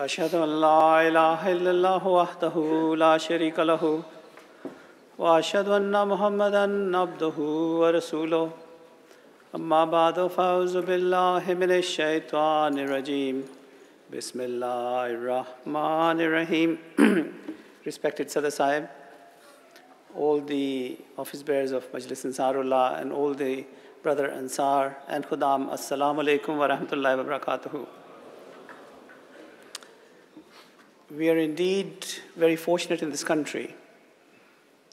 أشهد أن لا إله إلا الله وحده لا شريك له وأشهد أن محمدًا عبده ورسوله أما بعد فأعوذ بالله من الشيطان الرجيم بسم الله الرحمن الرحيم. Respected Sadr Sahib, all the office bearers of Majlis Ansarullah and all the brother Ansar and Khudam, Assalamu alaikum wa rahmatullahi wa barakatuhu. We are indeed very fortunate in this country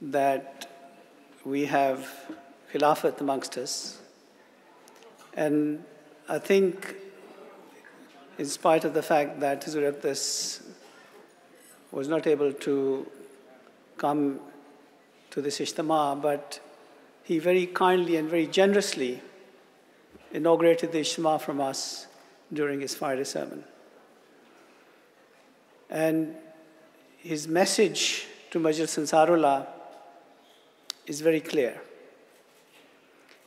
that we have Khilafat amongst us. And I think, in spite of the fact that His Iqdas was not able to come to this Ijtima, but he very kindly and very generously inaugurated the Ijtima from us during his Friday sermon. And his message to Majlis Ansarullah is very clear.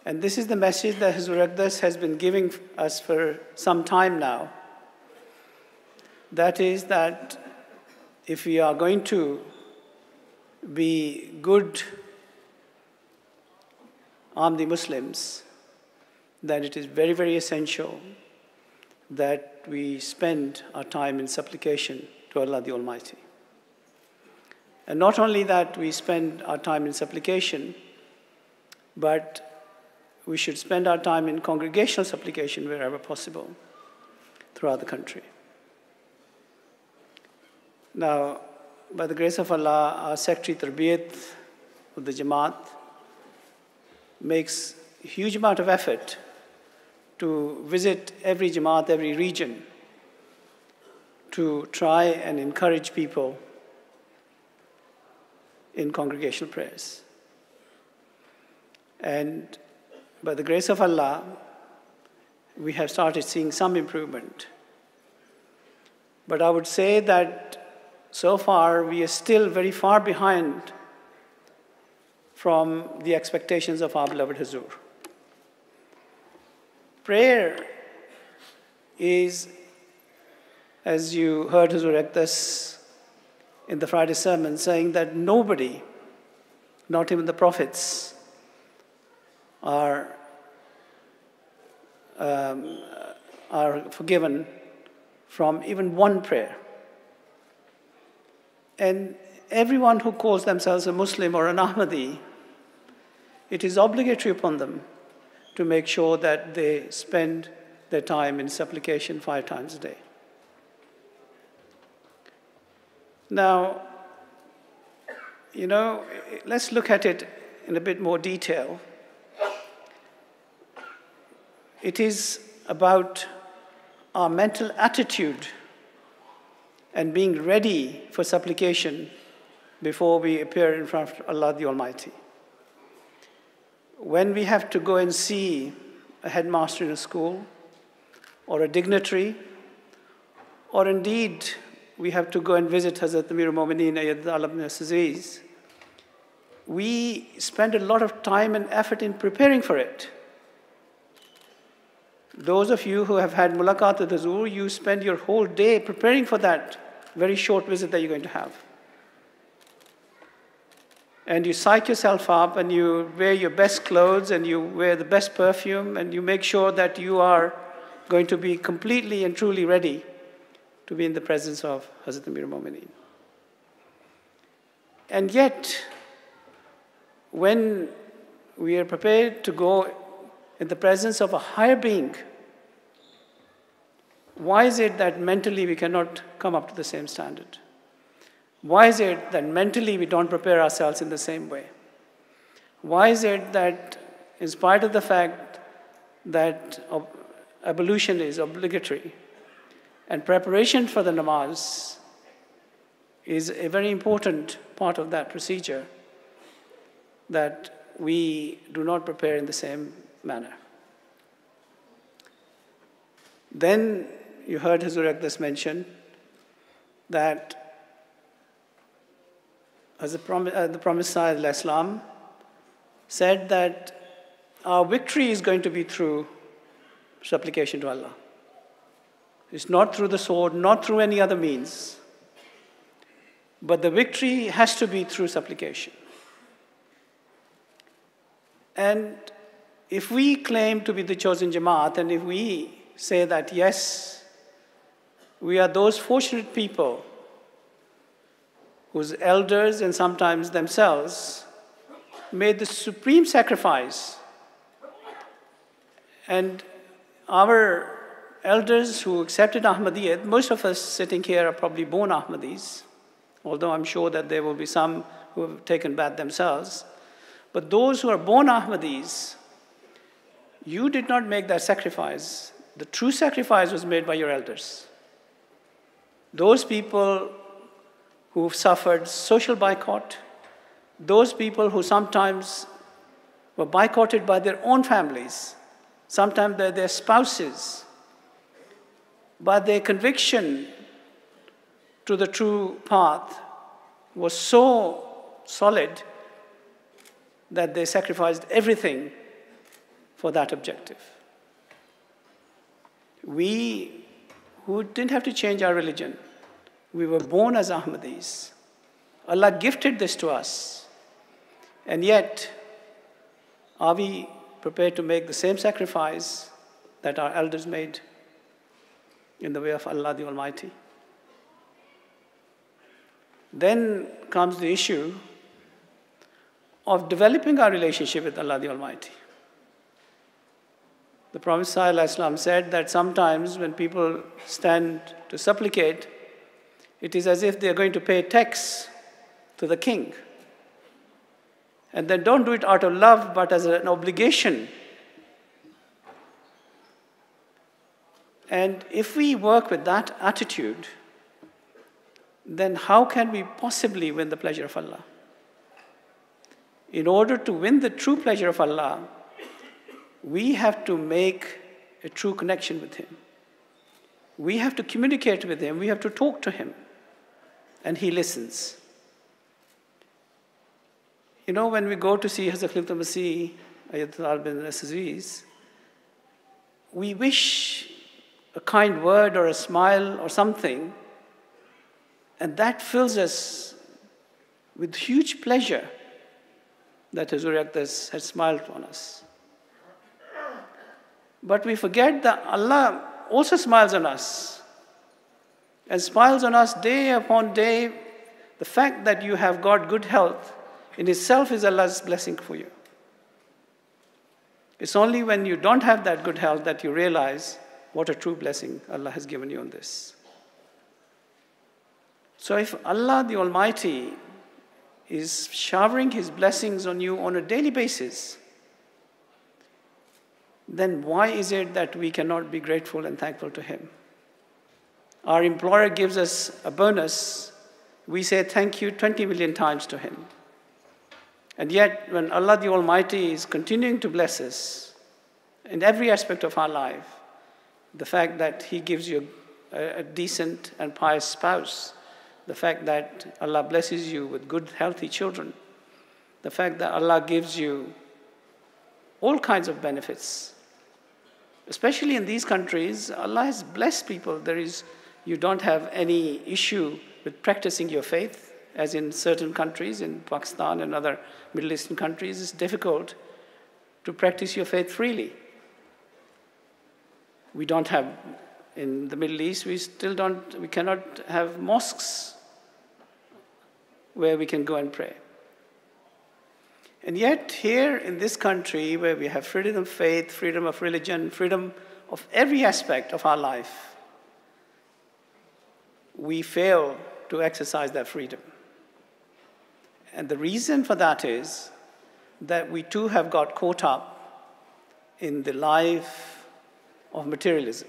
And this is the message that His Iqdas has been giving us for some time now. That is that if we are going to be good Ahmadi Muslims, then it is very, very essential that we spend our time in supplication to Allah the Almighty. And not only that we spend our time in supplication, but we should spend our time in congregational supplication wherever possible throughout the country. Now, by the grace of Allah, our Secretary Tarbiyat of the Jamaat makes a huge amount of effort to visit every Jamaat, every region, to try and encourage people in congregational prayers. And by the grace of Allah, we have started seeing some improvement. But I would say that so far we are still very far behind from the expectations of our beloved Hazur. Prayer is, as you heard Huzur Iqdas in the Friday sermon, saying that nobody, not even the prophets, are forgiven from even one prayer. And everyone who calls themselves a Muslim or an Ahmadi, it is obligatory upon them to make sure that they spend their time in supplication 5 times a day. Now, let's look at it in a bit more detail. It is about our mental attitude and being ready for supplication before we appear in front of Allah the Almighty. When we have to go and see a headmaster in a school, or a dignitary, or indeed we have to go and visit Hazrat Amir al-Mu'mineen Ayyad ibn Aziz, we spend a lot of time and effort in preparing for it. Those of you who have had mulaqat with Hazur, you spend your whole day preparing for that very short visit that you're going to have. And you psych yourself up and you wear your best clothes and you wear the best perfume and you make sure that you are going to be completely and truly ready to be in the presence of Hazrat Amir al-Mu'mineen. And yet, when we are prepared to go in the presence of a higher being, why is it that mentally we cannot come up to the same standard? Why is it that mentally we don't prepare ourselves in the same way? Why is it that, in spite of the fact that ablution is obligatory and preparation for the namaz is a very important part of that procedure, that we do not prepare in the same manner? Then you heard Huzur Iqdas mention that as the Promised Islam said that our victory is going to be through supplication to Allah. It's not through the sword, not through any other means. But the victory has to be through supplication. And if we claim to be the chosen Jamaat, and if we say that, yes, we are those fortunate people whose elders and sometimes themselves made the supreme sacrifice, and our elders who accepted Ahmadiyyat, most of us sitting here are probably born Ahmadis, although I'm sure that there will be some who have taken bath themselves. But those who are born Ahmadis, you did not make that sacrifice. The true sacrifice was made by your elders. Those people who've suffered social boycott, those people who sometimes were boycotted by their own families, sometimes by their spouses, but their conviction to the true path was so solid that they sacrificed everything for that objective. We, who didn't have to change our religion, we were born as Ahmadis. Allah gifted this to us. And yet, are we prepared to make the same sacrifice that our elders made in the way of Allah the Almighty? Then comes the issue of developing our relationship with Allah the Almighty. The Prophet ﷺ said that sometimes when people stand to supplicate, it is as if they are going to pay tax to the king. And then don't do it out of love, but as an obligation. And if we work with that attitude, then how can we possibly win the pleasure of Allah? In order to win the true pleasure of Allah, we have to make a true connection with Him. We have to communicate with Him. We have to talk to Him. And He listens. You know, when we go to see Hazrat Khalifatul Masih, Ayatollah bin Aziz, we wish a kind word or a smile or something, and that fills us with huge pleasure that Hazrat Aqdas has smiled on us. But we forget that Allah also smiles on us, and smiles on us day upon day. The fact that you have got good health in itself is Allah's blessing for you. It's only when you don't have that good health that you realize what a true blessing Allah has given you on this. So if Allah the Almighty is showering His blessings on you on a daily basis, then why is it that we cannot be grateful and thankful to Him? Our employer gives us a bonus, we say thank you 20 million times to Him. And yet, when Allah the Almighty is continuing to bless us in every aspect of our life, the fact that He gives you a decent and pious spouse, the fact that Allah blesses you with good, healthy children, the fact that Allah gives you all kinds of benefits, especially in these countries, Allah has blessed people. You don't have any issue with practicing your faith, as in certain countries, in Pakistan and other Middle Eastern countries, it's difficult to practice your faith freely. We don't have, in the Middle East, we cannot have mosques where we can go and pray. And yet, here in this country, where we have freedom of faith, freedom of religion, freedom of every aspect of our life, we fail to exercise that freedom. And the reason for that is that we too have got caught up in the life of materialism.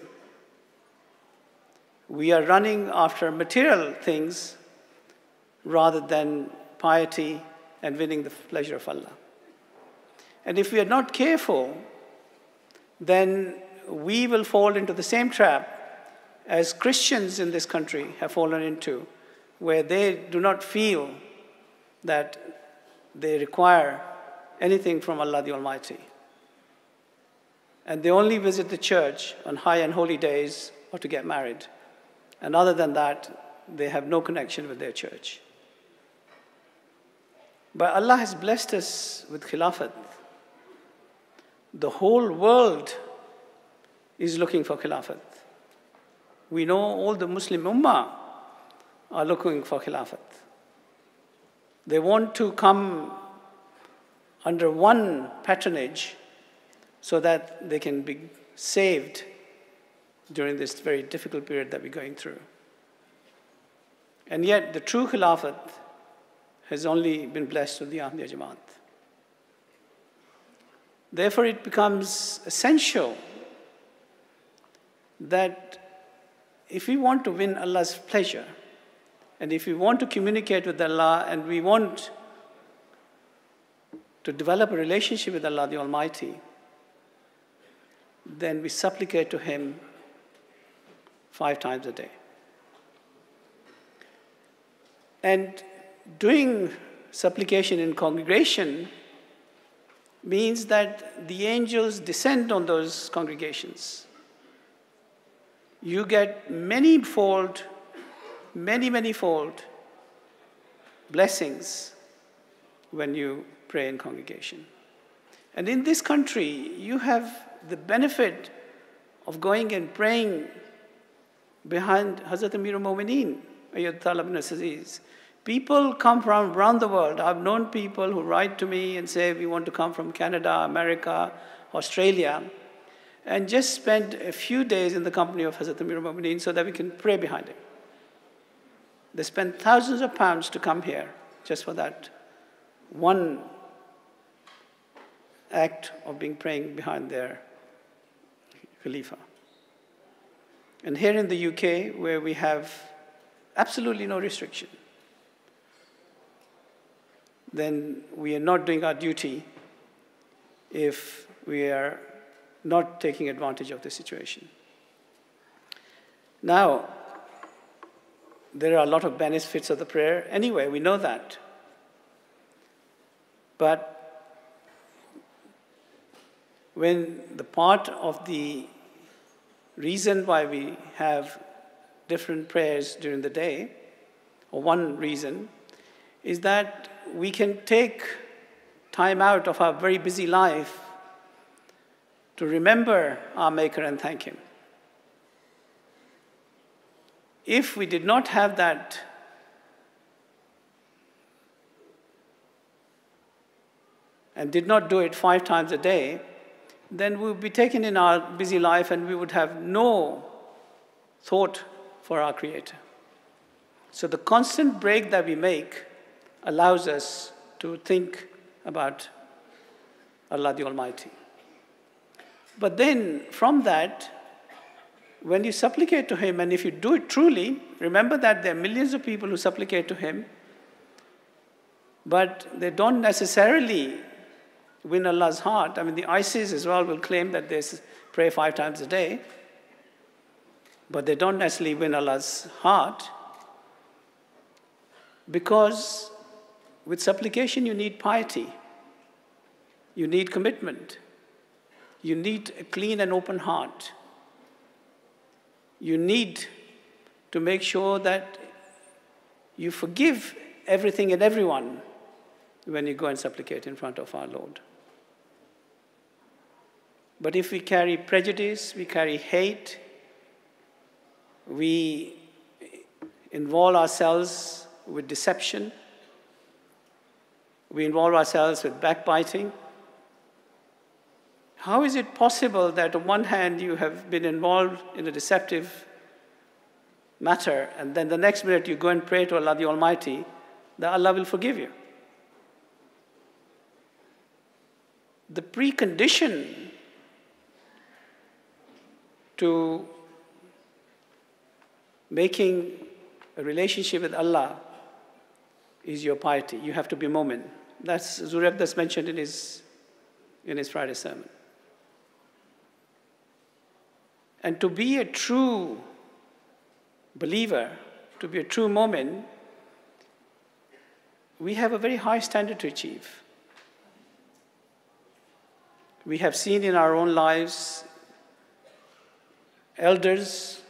We are running after material things rather than piety and winning the pleasure of Allah. And if we are not careful, then we will fall into the same trap as Christians in this country have fallen into, where they do not feel that they require anything from Allah the Almighty. And they only visit the church on high and holy days or to get married. And other than that, they have no connection with their church. But Allah has blessed us with Khilafat. The whole world is looking for Khilafat. We know all the Muslim Ummah are looking for Khilafat. They want to come under one patronage so that they can be saved during this very difficult period that we're going through. And yet, the true Khilafat has only been blessed with the Ahmadiyya Jamaat. Therefore, it becomes essential that if we want to win Allah's pleasure, and if we want to communicate with Allah, and we want to develop a relationship with Allah the Almighty, then we supplicate to Him 5 times a day. And doing supplication in congregation means that the angels descend on those congregations. You get many-fold blessings when you pray in congregation. And in this country, you have the benefit of going and praying behind Hazrat Amir al-Mu'mineen, Ayyad Talib Aziz. People come from around the world. I've known people who write to me and say, we want to come from Canada, America, Australia, and just spend a few days in the company of Hazrat Amir al-Mu'mineen so that we can pray behind him. They spend thousands of pounds to come here just for that one act of being praying behind their Khalifa. And here in the UK, where we have absolutely no restriction, then we are not doing our duty if we are not taking advantage of the situation. Now, there are a lot of benefits of the prayer. Anyway, we know that. But when the part of the reason why we have different prayers during the day, or one reason, is that we can take time out of our very busy life to remember our Maker and thank Him. If we did not have that, and did not do it 5 times a day, then we would be taken in our busy life and we would have no thought for our Creator. So the constant break that we make allows us to think about Allah the Almighty. But then from that, when you supplicate to Him, and if you do it truly, remember that there are millions of people who supplicate to Him, but they don't necessarily win Allah's heart. I mean, the ISIS as well will claim that they pray 5 times a day, but they don't necessarily win Allah's heart, because with supplication you need piety, you need commitment, you need a clean and open heart. You need to make sure that you forgive everything and everyone when you go and supplicate in front of our Lord. But if we carry prejudice, we carry hate, we involve ourselves with deception, we involve ourselves with backbiting, how is it possible that on one hand you have been involved in a deceptive matter, and then the next minute you go and pray to Allah the Almighty, that Allah will forgive you? The precondition to making a relationship with Allah is your piety. You have to be mu'min. That's Zurab that's mentioned in his Friday sermon. And to be a true believer, to be a true mu'min, we have a very high standard to achieve. We have seen in our own lives elders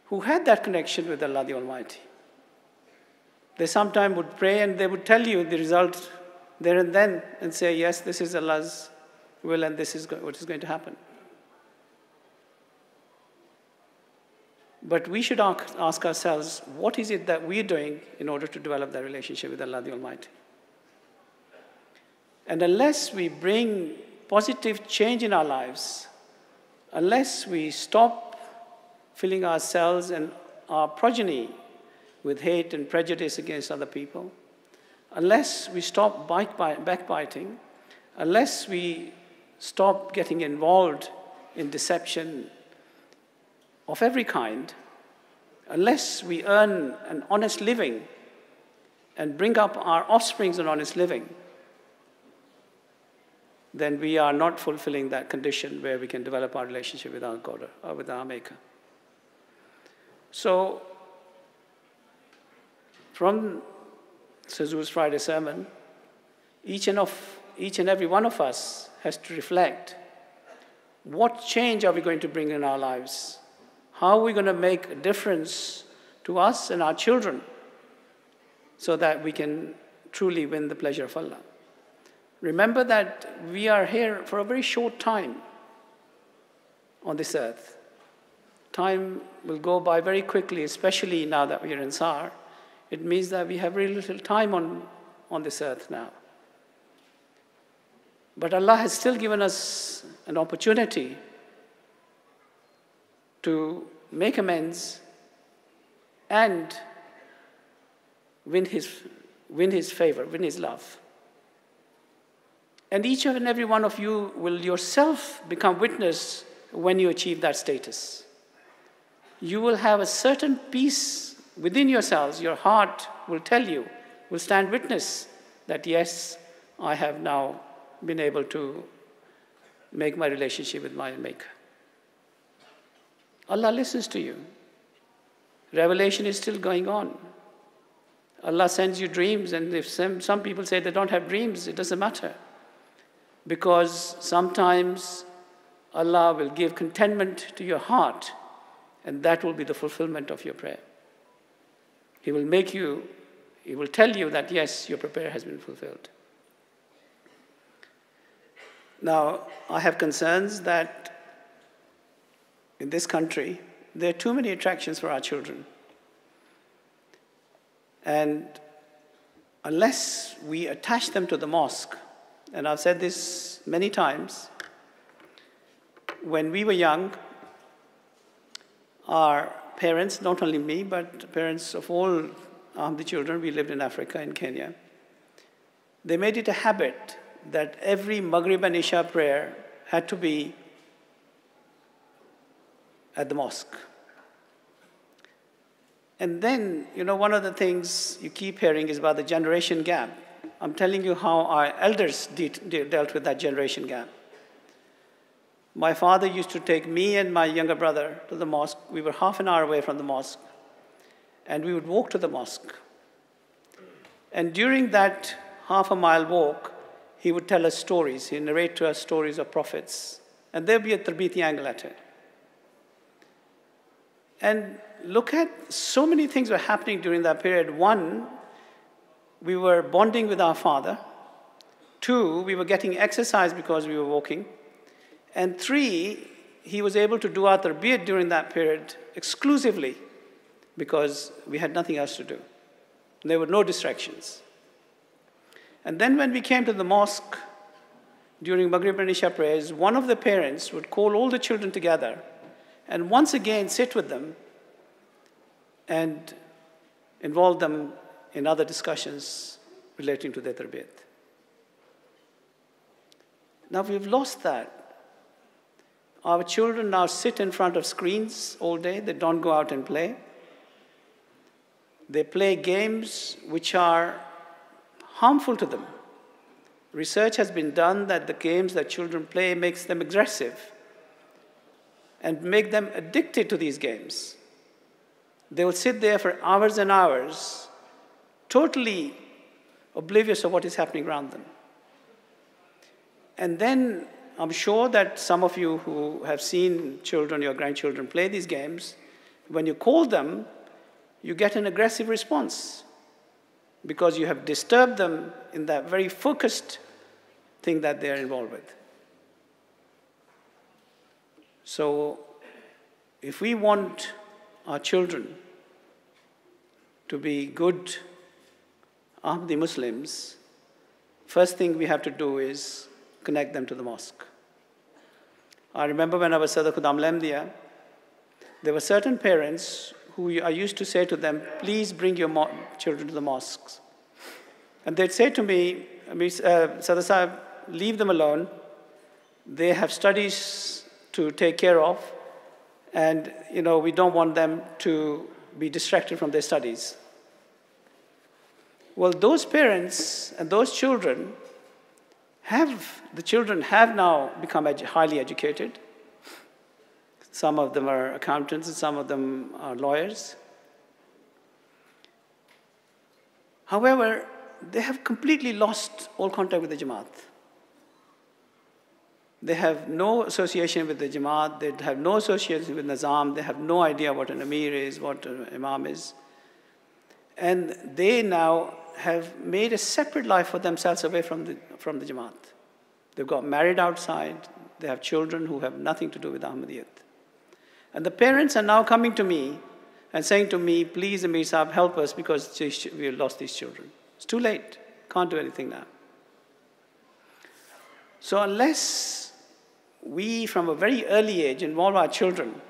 who had that connection with Allah the Almighty. They sometimes would pray and they would tell you the result there and then and say, yes, this is Allah's will and this is what is going to happen. But we should ask ourselves, what is it that we're doing in order to develop that relationship with Allah the Almighty? And unless we bring positive change in our lives, unless we stop filling ourselves and our progeny with hate and prejudice against other people, unless we stop backbiting, unless we stop getting involved in deception of every kind, unless we earn an honest living and bring up our offsprings an honest living, then we are not fulfilling that condition where we can develop our relationship with our God or with our Maker. So, from Sazu's Friday sermon, each and every one of us has to reflect, what change are we going to bring in our lives? How are we going to make a difference to us and our children so that we can truly win the pleasure of Allah? Remember that we are here for a very short time on this earth. Time will go by very quickly, especially now that we are in SAR. It means that we have very little time on this earth now. But Allah has still given us an opportunity to make amends and win His favor, win His love. And each and every one of you will yourself become witness when you achieve that status. You will have a certain peace within yourselves. Your heart will tell you, will stand witness that yes, I have now been able to make my relationship with my Maker. Allah listens to you. Revelation is still going on. Allah sends you dreams, and if some people say they don't have dreams, it doesn't matter. Because sometimes Allah will give contentment to your heart, and that will be the fulfillment of your prayer. He will tell you that yes, your prayer has been fulfilled. Now, I have concerns that in this country, there are too many attractions for our children. And unless we attach them to the mosque, and I've said this many times, when we were young, our parents, not only me, but parents of all the children, we lived in Africa, in Kenya, they made it a habit that every Maghrib and Isha prayer had to be at the mosque. And then, one of the things you keep hearing is about the generation gap. I'm telling you how our elders dealt with that generation gap. My father used to take me and my younger brother to the mosque. We were half an hour away from the mosque, and we would walk to the mosque. And during that half a mile walk, he would tell us stories. He'd narrate to us stories of prophets. And there'd be a Tarbiti angle at it. And look at, so many things were happening during that period. One, we were bonding with our father. Two, we were getting exercise because we were walking. And three, he was able to do our tarbiyat during that period exclusively because we had nothing else to do. There were no distractions. And then when we came to the mosque during Maghrib and Isha prayers, one of the parents would call all the children together and once again sit with them and involve them in other discussions relating to their tarbiyat. Now we've lost that. Our children now sit in front of screens all day. They don't go out and play. They play games which are harmful to them. Research has been done that the games that children play makes them aggressive and make them addicted to these games. They will sit there for hours and hours, totally oblivious of what is happening around them. And then I'm sure that some of you who have seen children, your grandchildren play these games, When you call them, you get an aggressive response because you have disturbed them in that very focused thing that they are involved with. So if we want our children to be good Ahmadi Muslims, first thing we have to do is connect them to the mosque. I remember when I was Sadr Khudam Lemdia, there were certain parents who I used to say to them, please bring your children to the mosques. And they'd say to me, Sadr Sahib, leave them alone. They have studies to take care of, and we don't want them to be distracted from their studies. Well, those parents and those children have now become highly educated. Some of them are accountants and some of them are lawyers. However, they have completely lost all contact with the Jamaat. They have no association with the Jamaat, they have no association with Nizam, they have no idea what an Amir is, what an Imam is. And they now have made a separate life for themselves away from the Jamaat. They've got married outside, they have children who have nothing to do with Ahmadiyyat. And the parents are now coming to me and saying to me, please Amir Sahib, help us because we have lost these children. It's too late, can't do anything now. So unless we from a very early age involve our children,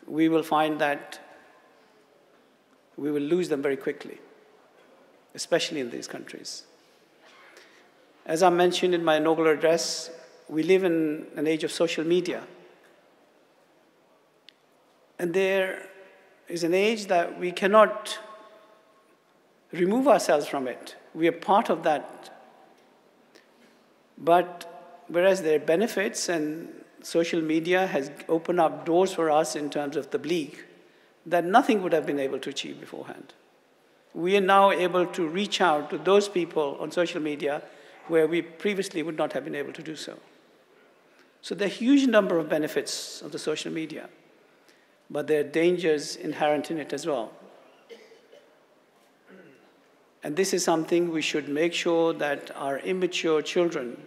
we will find that we will lose them very quickly, especially in these countries. As I mentioned in my inaugural address, we live in an age of social media. And there is an age that we cannot remove ourselves from it. We are part of that. But whereas there are benefits, and social media has opened up doors for us in terms of tabligh that nothing would have been able to achieve beforehand. We are now able to reach out to those people on social media where we previously would not have been able to do so. So there are a huge number of benefits of the social media, but there are dangers inherent in it as well. And this is something we should make sure that our immature children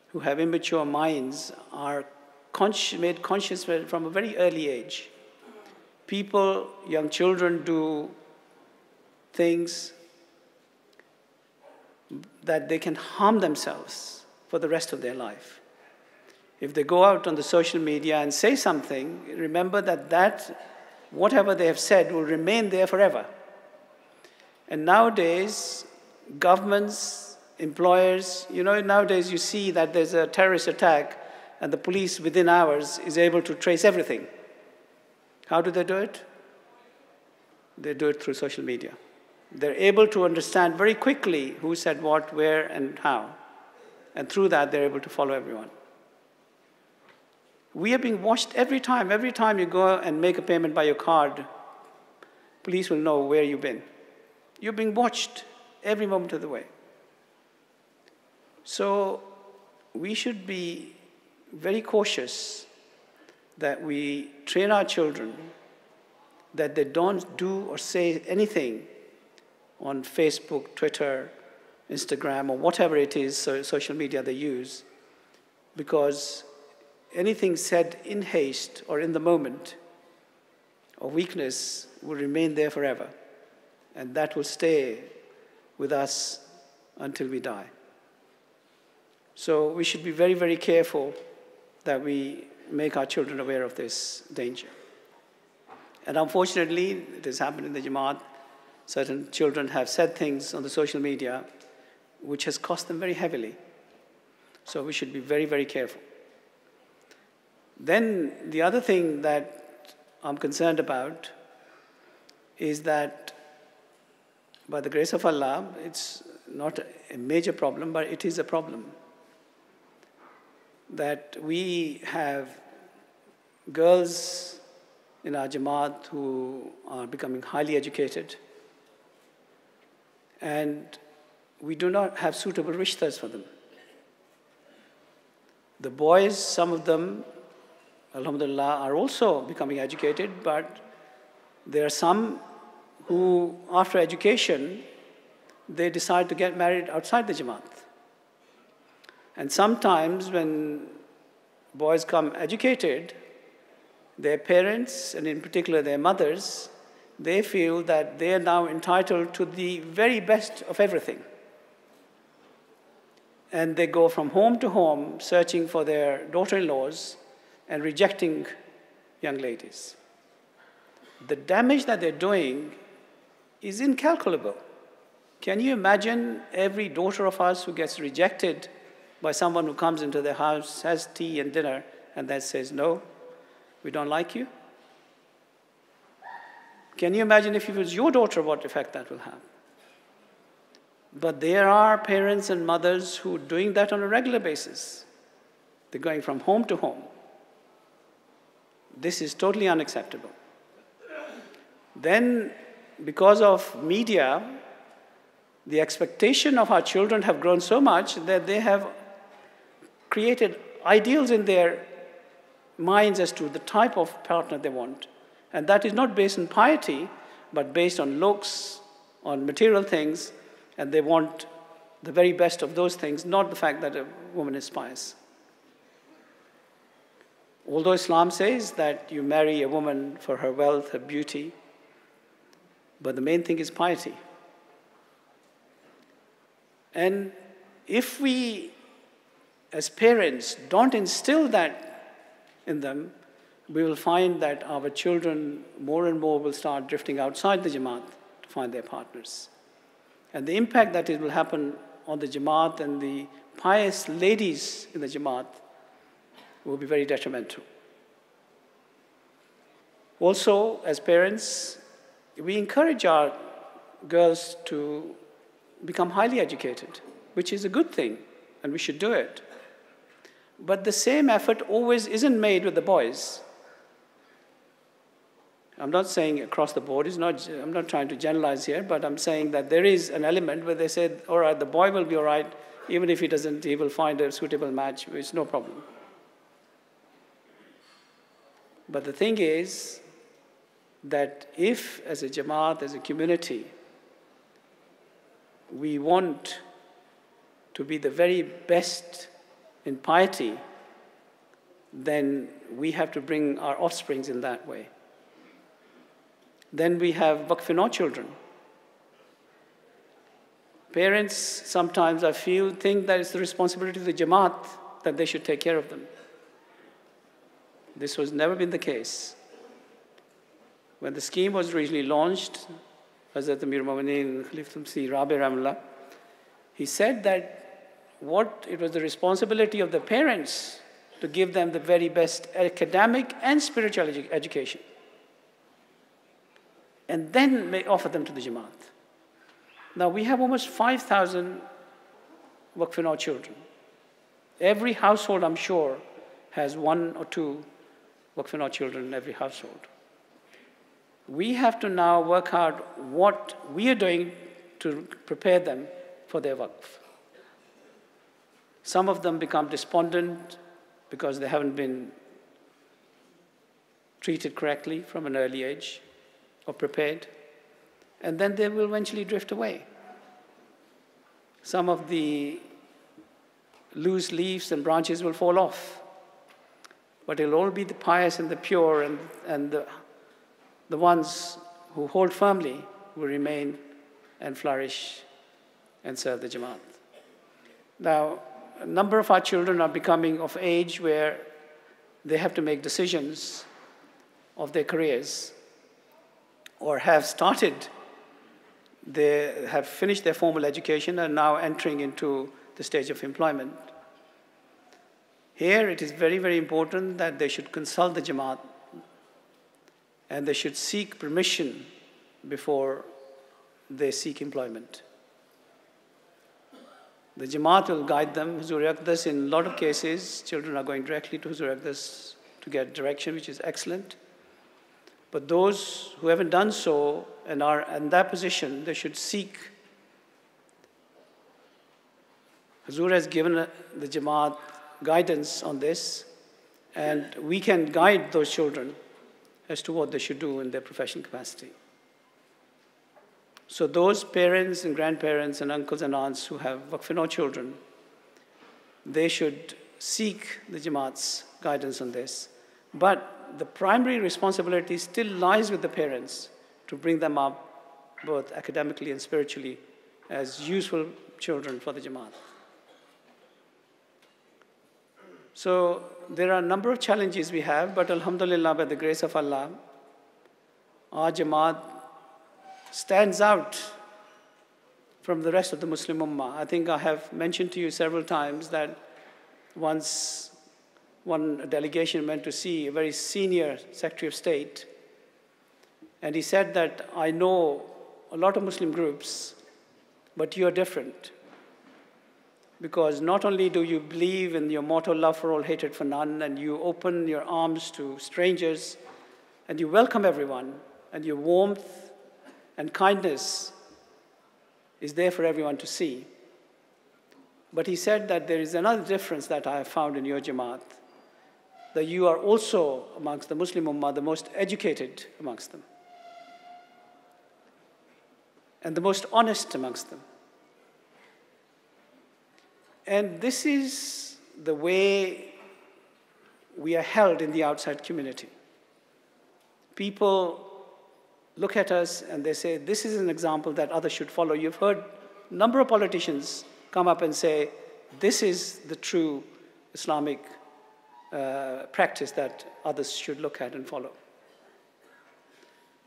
who have immature minds are made conscious from a very early age. People, young children do things that they can harm themselves for the rest of their life. If they go out on the social media and say something, remember that whatever they have said will remain there forever. And nowadays, governments, employers, nowadays you see that there's a terrorist attack and the police within hours is able to trace everything. How do they do it? They do it through social media. They're able to understand very quickly who said what, where, and how. And through that, they're able to follow everyone. We are being watched every time. Every time you go and make a payment by your card, police will know where you've been. You're being watched every moment of the way. So we should be very cautious that we train our children that they don't do or say anything on Facebook, Twitter, Instagram, or whatever it is, social media they use, because anything said in haste or in the moment of weakness will remain there forever, and that will stay with us until we die. So we should be very, very careful that we make our children aware of this danger. And unfortunately, it has happened in the Jamaat. Certain children have said things on the social media which has cost them very heavily. So we should be very, very careful. Then the other thing that I'm concerned about is that by the grace of Allah, it's not a major problem, but it is a problem that we have girls in our Jamaat who are becoming highly educated, and we do not have suitable rishtas for them. The boys, some of them, alhamdulillah, are also becoming educated, but there are some who, after education, they decide to get married outside the Jamaat. And sometimes when boys come educated, their parents, and in particular their mothers, they feel that they are now entitled to the very best of everything. And they go from home to home searching for their daughter-in-laws and rejecting young ladies. The damage that they're doing is incalculable. Can you imagine every daughter of us who gets rejected by someone who comes into their house, has tea and dinner, and then says, no, we don't like you? Can you imagine if it was your daughter, what effect that will have? But there are parents and mothers who are doing that on a regular basis. They're going from home to home. This is totally unacceptable. Then, because of media, the expectation of our children have grown so much that they have created ideals in their minds as to the type of partner they want. And that is not based on piety, but based on looks, on material things, and they want the very best of those things, not the fact that a woman is pious. Although Islam says that you marry a woman for her wealth, her beauty, but the main thing is piety. And if we, as parents, don't instill that in them, we will find that our children more and more will start drifting outside the Jamaat to find their partners. And the impact that it will happen on the Jamaat and the pious ladies in the Jamaat will be very detrimental. Also, as parents, we encourage our girls to become highly educated, which is a good thing, and we should do it. But the same effort always isn't made with the boys. I'm not saying across the board, I'm not trying to generalize here, but I'm saying that there is an element where they said, all right, the boy will be all right, even if he will find a suitable match, it's no problem. But the thing is that if, as a Jamaat, as a community, we want to be the very best in piety, then we have to bring our offsprings in that way. Then we have waqf children. Parents sometimes, I feel, think that it's the responsibility of the Jamaat that they should take care of them. This has never been the case. When the scheme was originally launched, Hazrat Amir Mu'mineen Khalifat Masih Rabi Rahimahullah, he said that it was the responsibility of the parents to give them the very best academic and spiritual education, and then may offer them to the Jamaat. Now we have almost 5,000 waqf children. Every household, I'm sure, has one or two waqf children in every household. We have to now work out what we are doing to prepare them for their waqf. Some of them become despondent because they haven't been treated correctly from an early age or prepared, and then they will eventually drift away. Some of the loose leaves and branches will fall off, but it'll all be the pious and the pure and the ones who hold firmly will remain and flourish and serve the Jamaat. Now, a number of our children are becoming of age where they have to make decisions of their careers, or have started, they have finished their formal education and now entering into the stage of employment. Here it is very, very important that they should consult the Jamaat and they should seek permission before they seek employment. The Jamaat will guide them. Huzur Aqdas, in a lot of cases, children are going directly to Huzur Aqdas to get direction, which is excellent. But those who haven't done so and are in that position, they should seek. Huzur has given the Jamaat guidance on this, And we can guide those children as to what they should do in their professional capacity. So those parents and grandparents and uncles and aunts who have Waqf-e-Nau children, they should seek the Jamaat's guidance on this. But the primary responsibility still lies with the parents to bring them up both academically and spiritually as useful children for the Jamaat. So there are a number of challenges we have, but alhamdulillah, by the grace of Allah, our Jamaat stands out from the rest of the Muslim Ummah. I think I have mentioned to you several times that once one delegation went to see a very senior Secretary of State, and he said that, I know a lot of Muslim groups, but you are different. Because not only do you believe in your motto, love for all, hatred for none, and you open your arms to strangers, and you welcome everyone, and your warmth and kindness is there for everyone to see. But he said that there is another difference that I have found in your Jamaat, that you are also, amongst the Muslim Ummah, the most educated amongst them, and the most honest amongst them. And this is the way we are held in the outside community. People look at us and they say, this is an example that others should follow. You've heard a number of politicians come up and say, this is the true Islamic practice that others should look at and follow.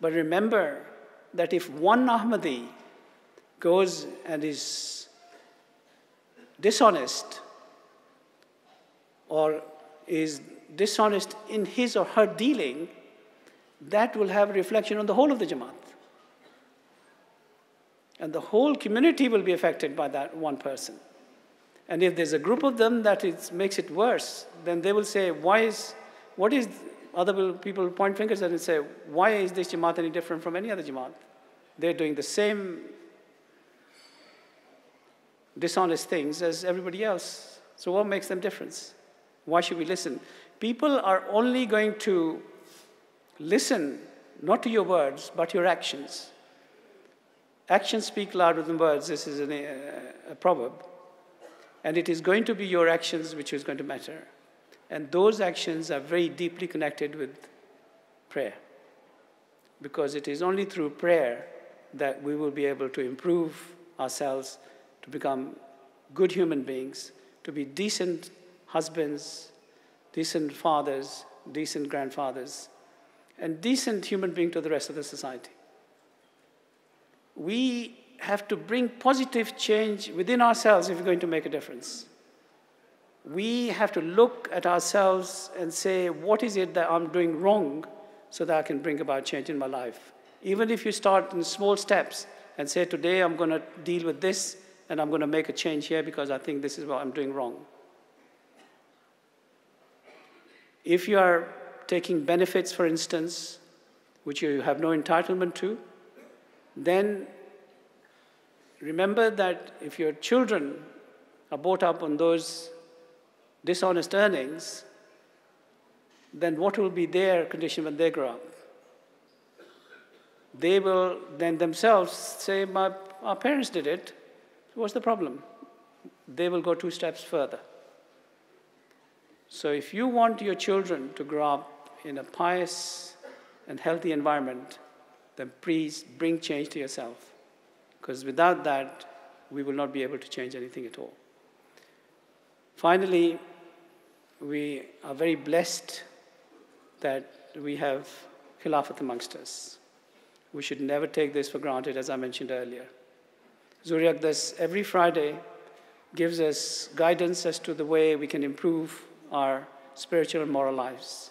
But remember that if one Ahmadi goes and is dishonest or is dishonest in his or her dealing, that will have a reflection on the whole of the Jamaat. And the whole community will be affected by that one person. And if there's a group of them that makes it worse, then they will say, other people point fingers at it and say, why is this Jamaat any different from any other Jamaat? They're doing the same dishonest things as everybody else. So what makes them different? Why should we listen? People are only going to listen, not to your words, but your actions. Actions speak louder than words. This is a proverb. And it is going to be your actions which is going to matter. And those actions are very deeply connected with prayer. Because it is only through prayer that we will be able to improve ourselves, to become good human beings, to be decent husbands, decent fathers, decent grandfathers, and decent human beings to the rest of the society. We have to bring positive change within ourselves if we're going to make a difference. We have to look at ourselves and say, what is it that I'm doing wrong so that I can bring about change in my life? Even if you start in small steps and say, today I'm going to deal with this and I'm going to make a change here because I think this is what I'm doing wrong. If you are taking benefits, for instance, which you have no entitlement to, then remember that if your children are brought up on those dishonest earnings, then what will be their condition when they grow up? They will then themselves say, our parents did it, what's the problem? They will go 2 steps further. So if you want your children to grow up in a pious and healthy environment, then please bring change to yourself. Because without that, we will not be able to change anything at all. Finally, we are very blessed that we have Khilafat amongst us. We should never take this for granted, as I mentioned earlier. Zuri Aqdas every Friday gives us guidance as to the way we can improve our spiritual and moral lives.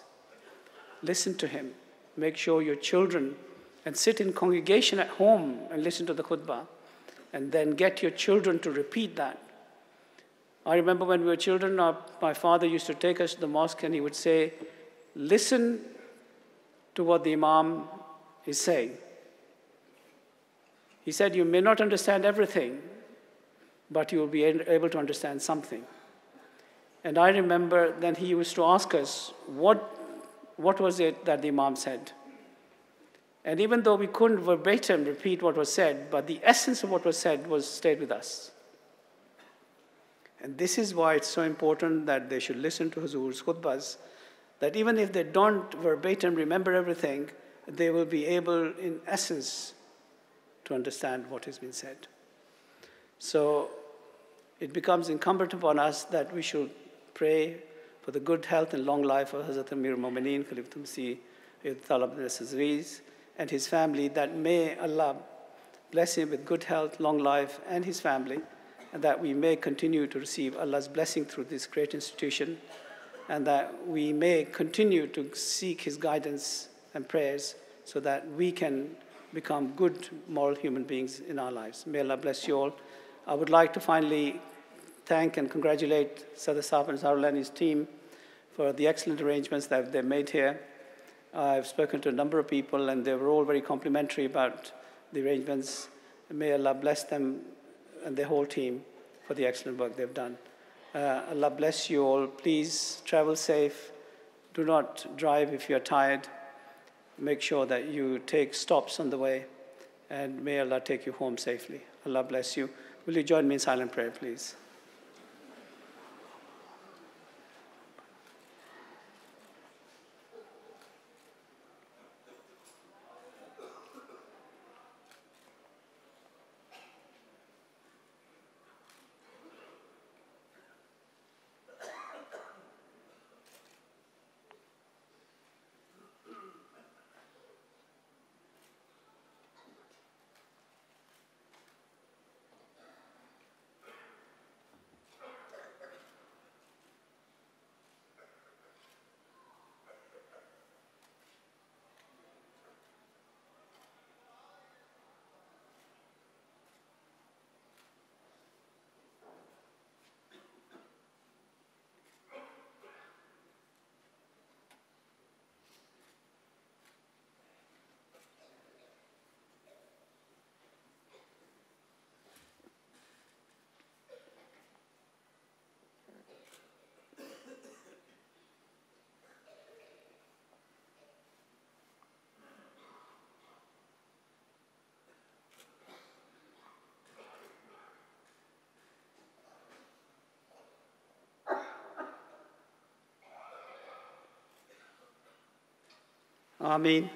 Listen to him. Make sure your children, and sit in congregation at home and listen to the khutbah, and then get your children to repeat that. I remember when we were children, my father used to take us to the mosque and he would say, listen to what the Imam is saying. He said, you may not understand everything, but you will be able to understand something. And I remember then he used to ask us, what was it that the Imam said? And even though we couldn't verbatim repeat what was said, but the essence of what was said stayed with us. And this is why it's so important that they should listen to Huzur's khutbahs, that even if they don't verbatim remember everything, they will be able, in essence, to understand what has been said. So it becomes incumbent upon us that we should pray for the good health and long life of Hazrat Amir al-Mu'mineen, Khalifatul Masih, Talab al-Aziz, and his family, that may Allah bless him with good health, long life, and his family, and that we may continue to receive Allah's blessing through this great institution, and that we may continue to seek his guidance and prayers so that we can become good moral human beings in our lives. May Allah bless you all. I would like to finally thank and congratulate Sadr Saab and Zarul and his team for the excellent arrangements that they've made here. I've spoken to a number of people, and they were all very complimentary about the arrangements. May Allah bless them and their whole team for the excellent work they've done. Allah bless you all. Please travel safe. Do not drive if you're tired. Make sure that you take stops on the way, and may Allah take you home safely. Allah bless you. Will you join me in silent prayer, please? Ameen.